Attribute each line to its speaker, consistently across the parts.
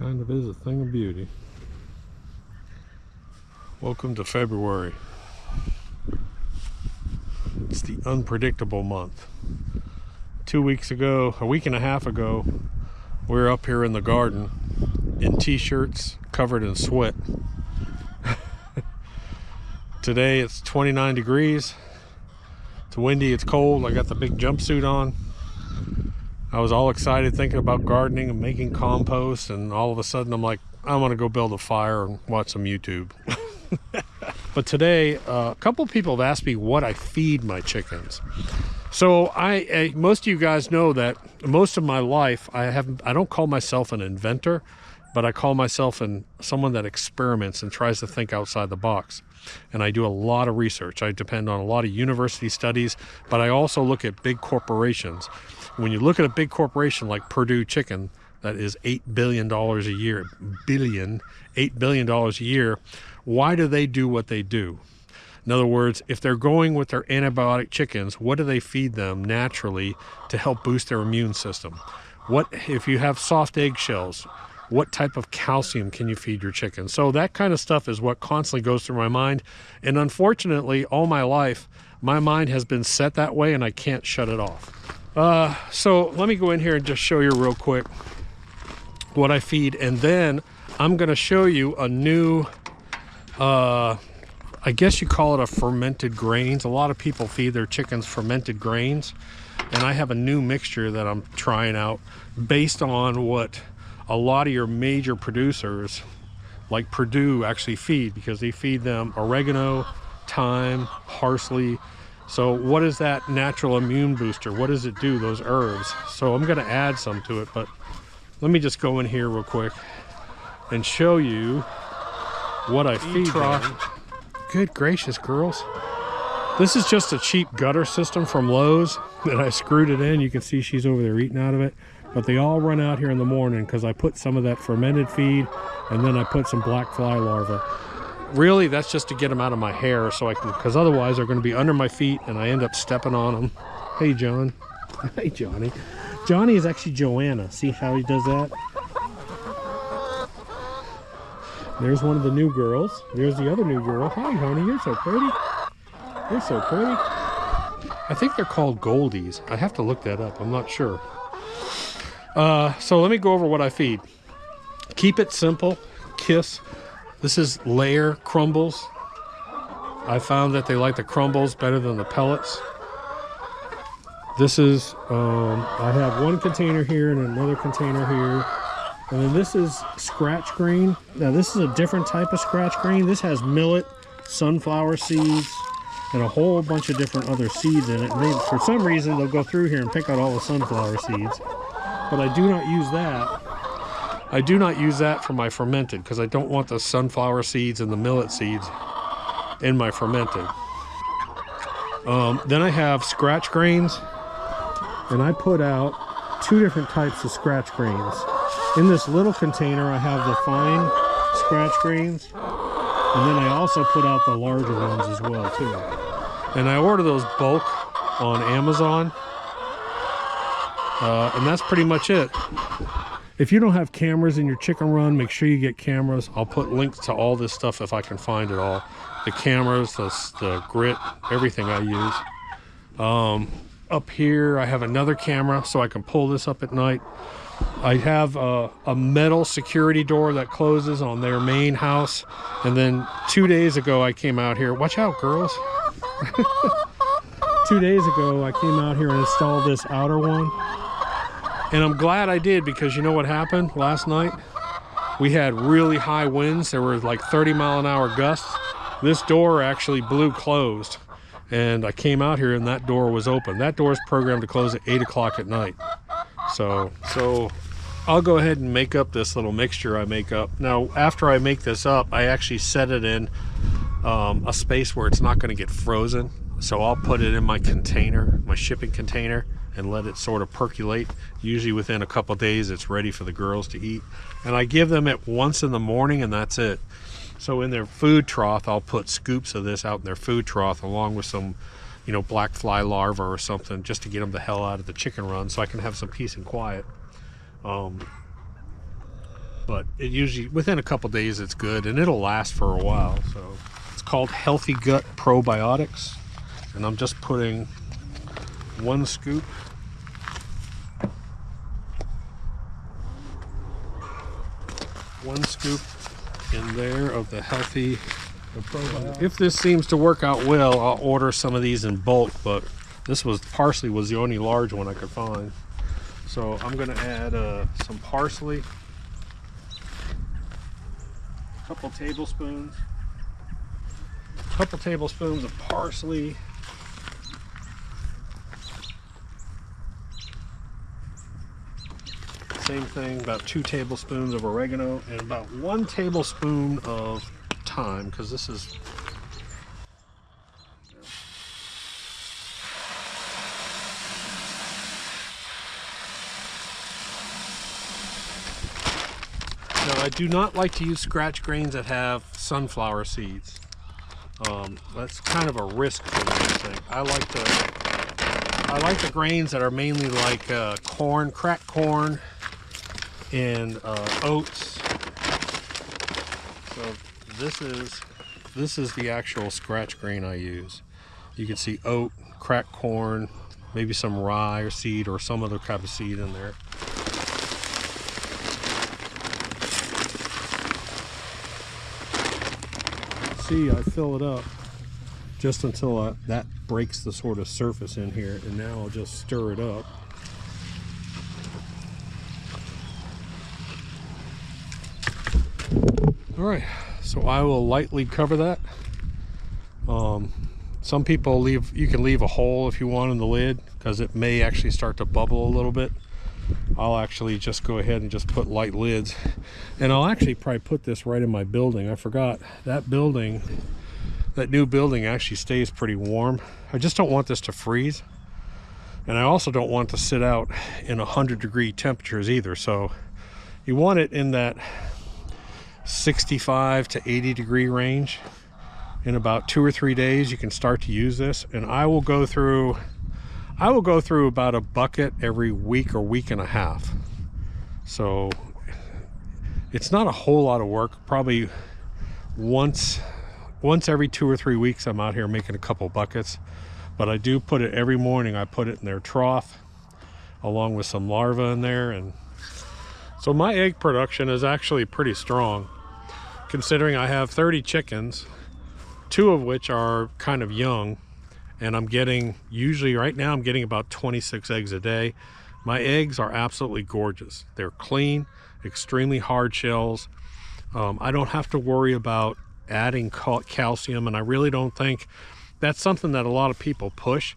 Speaker 1: Kind of is a thing of beauty. Welcome to February. It's the unpredictable month. 2 weeks ago, a week and a half ago, we were up here in the garden in t-shirts covered in sweat. Today it's 29 degrees. It's windy, it's cold. I got the big jumpsuit on. I was all excited thinking about gardening and making compost, and all of a sudden I'm like, I want to go build a fire and watch some YouTube. But today, a couple people have asked me what I feed my chickens. So most of you guys know that most of my life I don't call myself an inventor, but I call myself someone that experiments and tries to think outside the box. And I do a lot of research. I depend on a lot of university studies, but I also look at big corporations. When you look at a big corporation like Purdue Chicken, that is $8 billion a year, $8 billion a year, why do they do what they do? In other words, if they're going with their antibiotic chickens, what do they feed them naturally to help boost their immune system? What if you have soft eggshells? What type of calcium can you feed your chickens? So that kind of stuff is what constantly goes through my mind. And unfortunately, all my life, my mind has been set that way and I can't shut it off. So let me go in here and just show you real quick what I feed. And then I'm going to show you a new, I guess you call it a fermented grains. A lot of people feed their chickens fermented grains. And I have a new mixture that I'm trying out based on what a lot of your major producers like Purdue actually feed, because they feed them oregano, thyme, parsley. So what is that natural immune booster? What does it do, those herbs? So I'm going to add some to it, but let me just go in here real quick and show you what I feed them. Good gracious, girls. This is just a cheap gutter system from Lowe's that I screwed it in. You can see she's over there eating out of it. But they all run out here in the morning because I put some of that fermented feed and then I put some black fly larvae. Really, that's just to get them out of my hair so I can, because otherwise they're going to be under my feet and I end up stepping on them. Hey, John. Hey, Johnny. Johnny is actually Joanna. See how he does that? There's one of the new girls. There's the other new girl. Hi, honey. You're so pretty. You're so pretty. I think they're called Goldies. I have to look that up. I'm not sure. So let me go over what I feed. Keep it simple. Kiss. This is layer Crumbles. I found that they like the Crumbles better than the pellets. This is, I have one container here and another container here. And then this is scratch green. Now this is a different type of scratch green. This has millet, sunflower seeds, and a whole bunch of different other seeds in it. And for some reason, they'll go through here and pick out all the sunflower seeds. But I do not use that. I do not use that for my fermented because I don't want the sunflower seeds and the millet seeds in my fermented. Then I have scratch grains, and I put out 2 different types of scratch grains. In this little container, I have the fine scratch grains, and then I also put out the larger ones as well too. And I order those bulk on Amazon. And that's pretty much it. If you don't have cameras in your chicken run, make sure you get cameras. I'll put links to all this stuff if I can find it all. The cameras, the grit, everything I use. Up here, I have another camera so I can pull this up at night. I have a metal security door that closes on their main house. And then 2 days ago, I came out here. Watch out, girls. 2 days ago, I came out here and installed this outer one. And I'm glad I did, because you know what happened last night? We had really high winds. There were like 30-mile-an-hour gusts. This door actually blew closed. And I came out here and that door was open. That door is programmed to close at 8 o'clock at night. So I'll go ahead and make up this little mixture I make up. Now, after I make this up, I actually set it in a space where it's not going to get frozen. So I'll put it in my container, my shipping container, and let it sort of percolate. Usually within a couple days, it's ready for the girls to eat. And I give them it once in the morning, and that's it. So in their food trough, I'll put scoops of this out in their food trough along with some, you know, black fly larvae or something, just to get them the hell out of the chicken run so I can have some peace and quiet. but it usually within a couple days it's good, and it'll last for a while. So it's called Healthy Gut Probiotics, and I'm just putting 1 scoop. One scoop in there of the healthy probiotics. If this seems to work out well, I'll order some of these in bulk, but parsley was the only large one I could find. So I'm going to add some parsley, a couple tablespoons of parsley, same thing, about 2 tablespoons of oregano, and about 1 tablespoon of thyme, because this is now, I do not like to use scratch grains that have sunflower seeds. That's kind of a risk for me, I think. I like the grains that are mainly like corn, cracked corn, and oats. So this is the actual scratch grain I use. You can see oat, cracked corn, maybe some rye or seed or some other type of seed in there. See, I fill it up just until that breaks the sort of surface in here, and now I'll just stir it up. Alright, so I will lightly cover that. Some people you can leave a hole if you want in the lid, because it may actually start to bubble a little bit. I'll actually just go ahead and just put light lids, and I'll actually probably put this right in my building. I forgot that new building actually stays pretty warm. I just don't want this to freeze, and I also don't want it to sit out in 100-degree temperatures either. So you want it in that 65 to 80 degree range. In about 2 or 3 days you can start to use this, and I will go through about a bucket every week or week and a half. So it's not a whole lot of work. Probably once every 2 or 3 weeks I'm out here making a couple buckets, but I do put it every morning. I put it in their trough along with some larvae in there, and so my egg production is actually pretty strong, considering I have 30 chickens, 2 of which are kind of young, and I'm getting, usually right now I'm getting about 26 eggs a day. My eggs are absolutely gorgeous. They're clean, extremely hard shells. I don't have to worry about adding calcium, and I really don't think that's something that a lot of people push.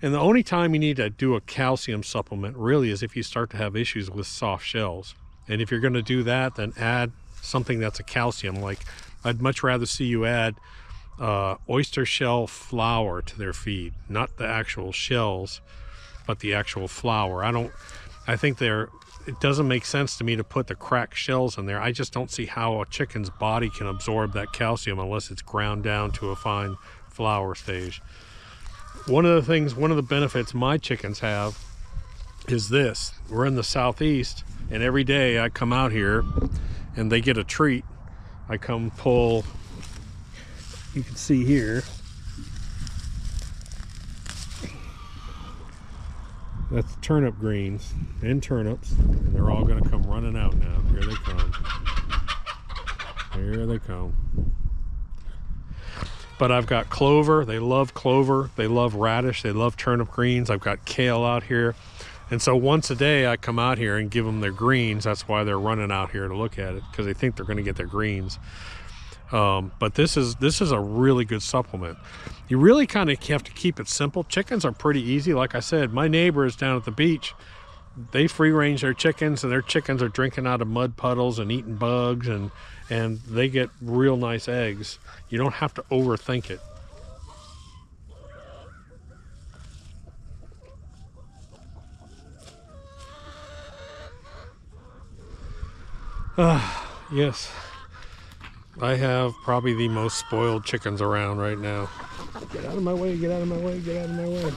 Speaker 1: And the only time you need to do a calcium supplement really is if you start to have issues with soft shells. And if you're going to do that, then add something that's a calcium. Like, I'd much rather see you add oyster shell flour to their feed, not the actual shells, but the actual flour. I think it doesn't make sense to me to put the cracked shells in there. I just don't see how a chicken's body can absorb that calcium unless it's ground down to a fine flour stage. One of the benefits my chickens have is this. We're in the southeast, and every day I come out here and they get a treat. I come pull, you can see here, that's turnip greens and turnips, and they're all going to come running out now. Here they come. Here they come. But I've got clover. They love clover. They love radish. They love turnip greens. I've got kale out here. And so once a day I come out here and give them their greens. That's why they're running out here to look at it, because they think they're going to get their greens. But this is a really good supplement. You really kind of have to keep it simple. Chickens are pretty easy. Like I said, my neighbors down at the beach, they free range their chickens, and their chickens are drinking out of mud puddles and eating bugs, and they get real nice eggs. You don't have to overthink it. Yes, I have probably the most spoiled chickens around right now. Get out of my way, get out of my way, get out of my way.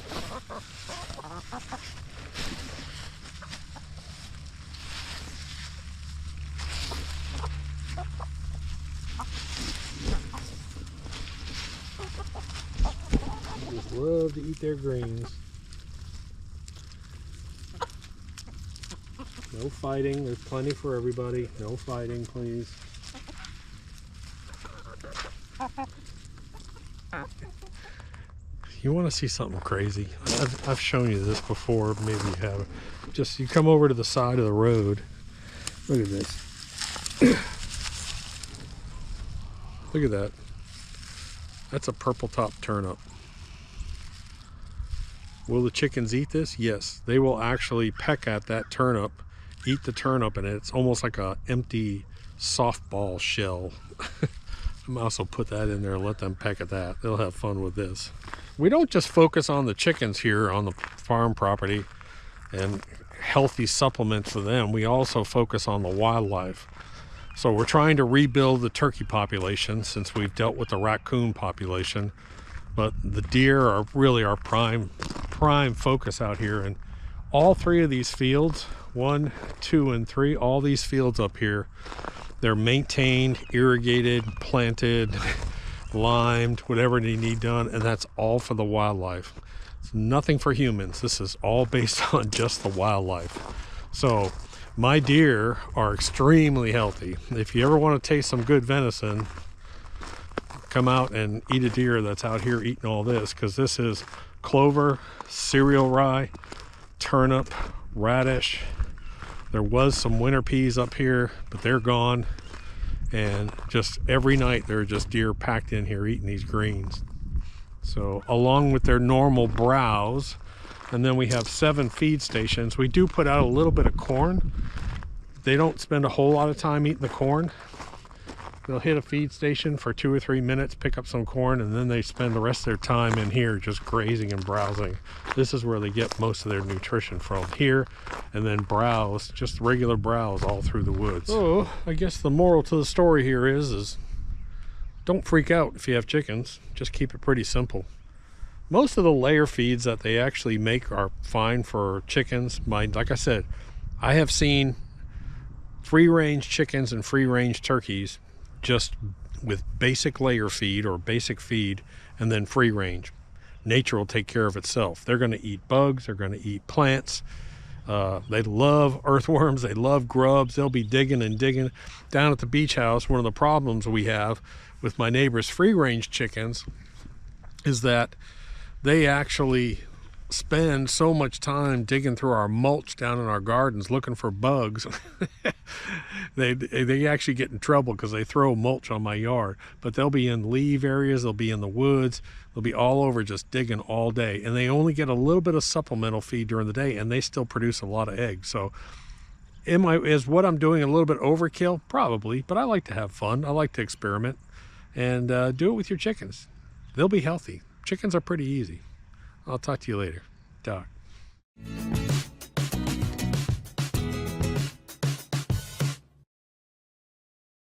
Speaker 1: They just love to eat their greens. No fighting. There's plenty for everybody. No fighting, please. You want to see something crazy? I've shown you this before. Maybe you haven't. Just you come over to the side of the road. Look at this. Look at that. That's a purple top turnip. Will the chickens eat this? Yes. They will actually peck at that turnip, eat the turnip, and it's almost like an empty softball shell. I might also put that in there and let them peck at that. They'll have fun with this. We don't just focus on the chickens here on the farm property and healthy supplements for them. We also focus on the wildlife. So we're trying to rebuild the turkey population since we've dealt with the raccoon population. But the deer are really our prime focus out here. And all three of these fields, 1, 2, and 3, all these fields up here, they're maintained, irrigated, planted, limed, whatever they need done, and that's all for the wildlife. It's nothing for humans. This is all based on just the wildlife. So my deer are extremely healthy. If you ever want to taste some good venison, come out and eat a deer that's out here eating all this, because this is clover, cereal rye, turnip, radish. There was some winter peas up here, but they're gone. And just every night there are just deer packed in here eating these greens. So along with their normal browse, and then we have 7 feed stations. We do put out a little bit of corn. They don't spend a whole lot of time eating the corn. They'll hit a feed station for 2 or 3 minutes, pick up some corn, and then they spend the rest of their time in here just grazing and browsing. This is where they get most of their nutrition from, here, and then browse, just regular browse all through the woods. So I guess the moral to the story here is don't freak out if you have chickens. Just keep it pretty simple. Most of the layer feeds that they actually make are fine for chickens. Like I said, I have seen free-range chickens and free-range turkeys just with basic layer feed or basic feed and then free range. Nature will take care of itself. They're going to eat bugs, they're going to eat plants. They love earthworms, they love grubs. They'll be digging and digging. Down at the beach house, one of the problems we have with my neighbor's free range chickens is that they actually spend so much time digging through our mulch down in our gardens looking for bugs. They actually get in trouble because they throw mulch on my yard, but they'll be in leaf areas, they'll be in the woods, they'll be all over just digging all day, and they only get a little bit of supplemental feed during the day, and they still produce a lot of eggs. So is what I'm doing a little bit overkill? Probably, but I like to have fun. I like to experiment, and do it with your chickens. They'll be healthy. Chickens are pretty easy. I'll talk to you later. Doc.